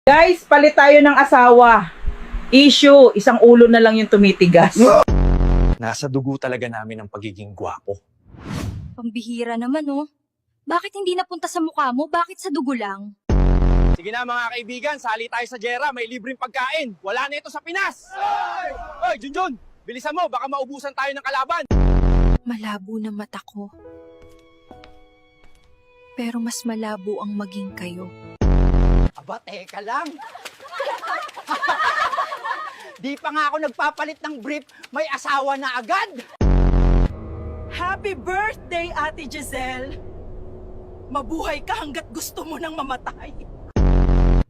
Guys, palit tayo ng asawa. Issue, isang ulo na lang yung tumitigas. Nasa dugo talaga namin ang pagiging gwapo. Pambihira naman, oh. Bakit hindi napunta sa mukha mo? Bakit sa dugo lang? Sige na mga kaibigan, sali tayo sa Jera, may libreng pagkain. Wala na ito sa Pinas! Hoy, Junjun! Bilisan mo, baka maubusan tayo ng kalaban! Malabo na mata ko. Pero mas malabo ang maging kayo. Aba, teka lang. Di pa nga ako nagpapalit ng brief, may asawa na agad. Happy birthday, Ate Giselle! Mabuhay ka hanggat gusto mo nang mamatay.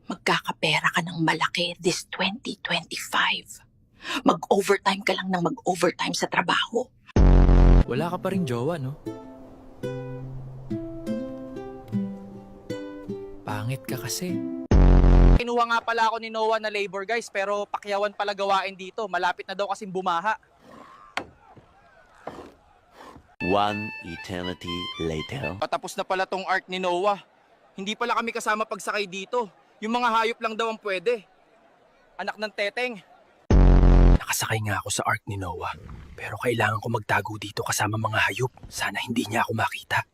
Magkakapera ka ng malaki this 2025. Mag-overtime ka lang ng mag-overtime sa trabaho. Wala ka pa rin jowa, no? Pangit ka kasi. Kinuha nga pala ako ni Noah na labor guys, pero pakyawan pala gawain dito. Malapit na daw kasing bumaha. One eternity later. Patapos na pala tong arc ni Noah. Hindi pala kami kasama pagsakay dito. Yung mga hayop lang daw ang pwede. Anak ng teteng. Nakasakay nga ako sa ark ni Noah. Pero kailangan ko magtago dito kasama mga hayop. Sana hindi niya ako makita.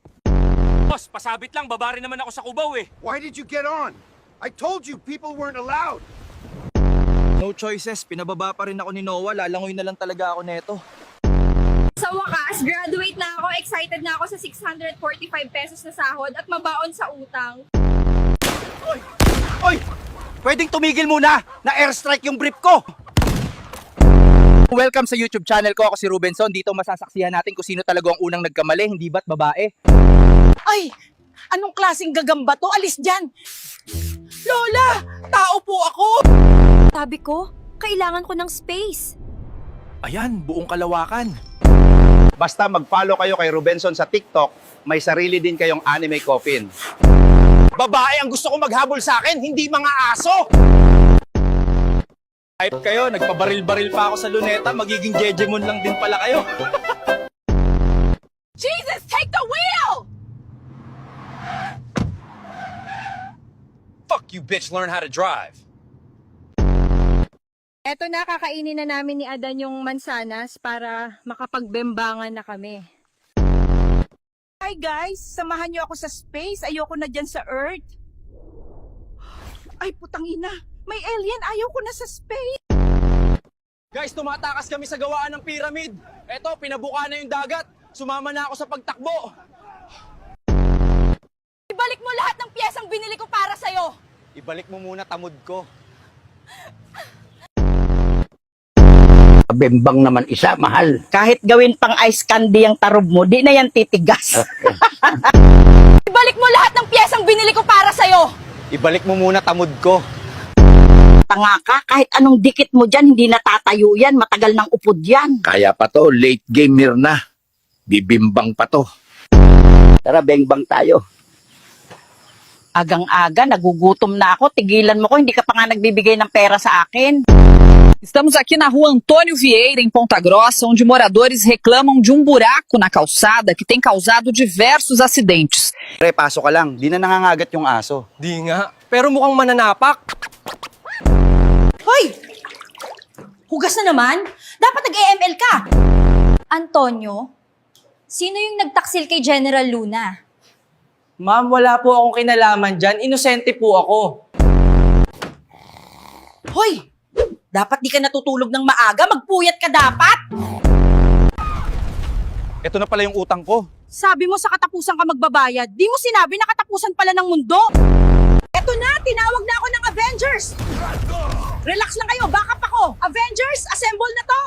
Boss, pasabit lang, babari naman ako sa Cubao eh. Why did you get on? I told you people weren't allowed. No choices, pinababa pa rin ako ni Noah. Lalangoy na lang talaga ako neto. Sa wakas, graduate na ako. Excited na ako sa 645 pesos na sahod at mabaon sa utang. Oy! Pwedeng tumigil muna na airstrike yung brief ko. Welcome sa YouTube channel ko. Ako si Rubenson. Dito masasaksihan natin kung sino talaga ang unang nagkamali, hindi ba't babae. Ay! Anong klaseng gagamba to? Alis dyan! Lola! Tao po ako! Sabi ko, kailangan ko ng space. Ayan, buong kalawakan. Basta mag-follow kayo kay Rubenson sa TikTok, may sarili din kayong anime coffin. Babae ang gusto ko maghabol sa akin, hindi mga aso! Hype kayo, nagpabaril-baril pa ako sa luneta, magiging jejemon lang din pala kayo. Jesus, take the wheel! Fuck you bitch, learn how to drive. Eto na, kakainin na namin ni Adan yung mansanas para makapagbembangan na kami. Hi guys, samahan niyo ako sa space. Ayoko na dyan sa Earth. Ay, putang ina. May alien, ayaw ko na sa space. Guys, tumatakas kami sa gawaan ng pyramid. Eto, pinabuka na yung dagat. Sumama na ako sa pagtakbo. Ibalik mo lahat ng piyesang binili ko para sa'yo! Ibalik mo muna tamod ko. Bembang naman isa, mahal. Kahit gawin pang ice candy ang tarob mo, di na yan titigas. Ibalik mo lahat ng piyesang binili ko para sa'yo! Ibalik mo muna tamod ko. Tanga ka, kahit anong dikit mo dyan, hindi natatayo yan. Matagal ng upod yan. Kaya pa to, late gamer na. Bibimbang pa to. Tara, bengbang tayo. Agang-aga, nagugutom na ako. Tigilan mo ko, hindi ka pa nga nagbibigay ng pera sa akin. Estamos aqui na rua Antônio Vieira, em Ponta Grossa, onde moradores reclamam de um buraco na calçada que tem causado diversos acidentes. Pre, pasok ka lang. Di na nangangagat yung aso. Di nga, pero mukhang mananapak. Hoy! Hugas na naman? Dapat nag-EML ka! Antonio, sino yung nagtaksil kay General Luna? Ma'am, wala po akong kinalaman dyan. Inosente po ako. Hoy! Dapat di ka natutulog ng maaga, magpuyat ka dapat! Ito na pala yung utang ko. Sabi mo sa katapusan ka magbabayad. Di mo sinabi na katapusan pala ng mundo. Eto na, tinawag na ako ng Avengers. Relax lang kayo, backup ako. Avengers, assemble na to.